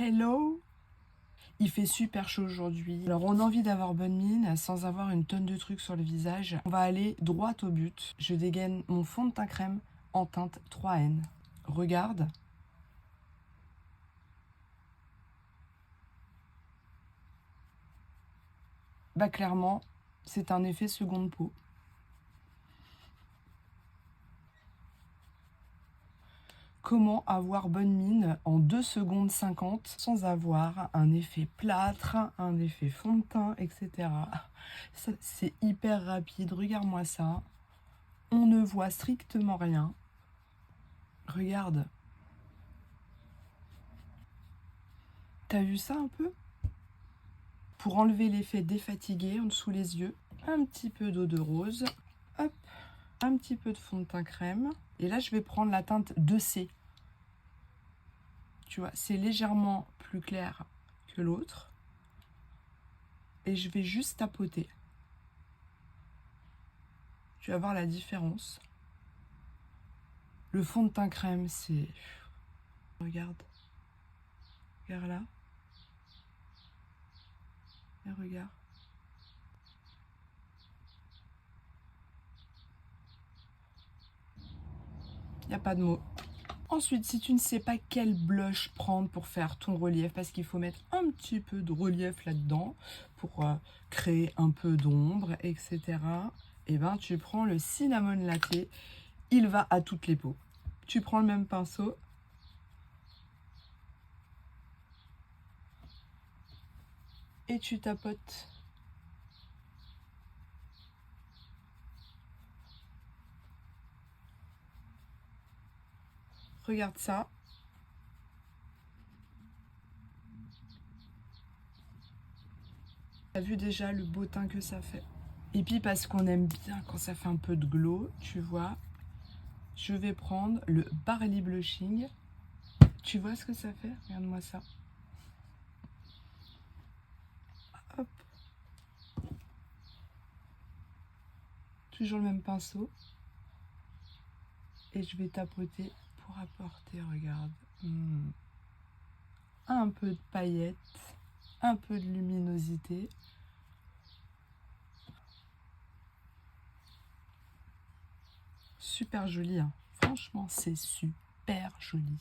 Hello! Il fait super chaud aujourd'hui. Alors on a envie d'avoir bonne mine sans avoir une tonne de trucs sur le visage. On va aller droit au but. Je dégaine mon fond de teint crème en teinte 3N. Regarde. Bah clairement, c'est un effet seconde peau. Comment avoir bonne mine en 2 secondes 50 sans avoir un effet plâtre, un effet fond de teint, etc. C'est hyper rapide, regarde-moi ça. On ne voit strictement rien. Regarde. T'as vu ça un peu? Pour enlever l'effet défatigué en dessous les yeux, un petit peu d'eau de rose, hop, un petit peu de fond de teint crème. Et là, je vais prendre la teinte 2C. Tu vois, c'est légèrement plus clair que l'autre. Et je vais juste tapoter. Tu vas voir la différence. Le fond de teint crème, c'est... Regarde. Regarde là. Et regarde. Il n'y a pas de mots. Ensuite, si tu ne sais pas quel blush prendre pour faire ton relief, parce qu'il faut mettre un petit peu de relief là-dedans pour créer un peu d'ombre, etc. Et ben, tu prends le Cinnamon Latte. Il va à toutes les peaux. Tu prends le même pinceau. Et tu tapotes. Regarde ça. T'as vu déjà le beau teint que ça fait. Et puis parce qu'on aime bien quand ça fait un peu de glow, tu vois, je vais prendre le Barley Blushing. Tu vois ce que ça fait? Regarde-moi ça. Hop. Toujours le même pinceau. Et je vais tapoter pour apporter, regarde, un peu de paillettes, un peu de luminosité. Super joli, hein. Franchement, c'est super joli.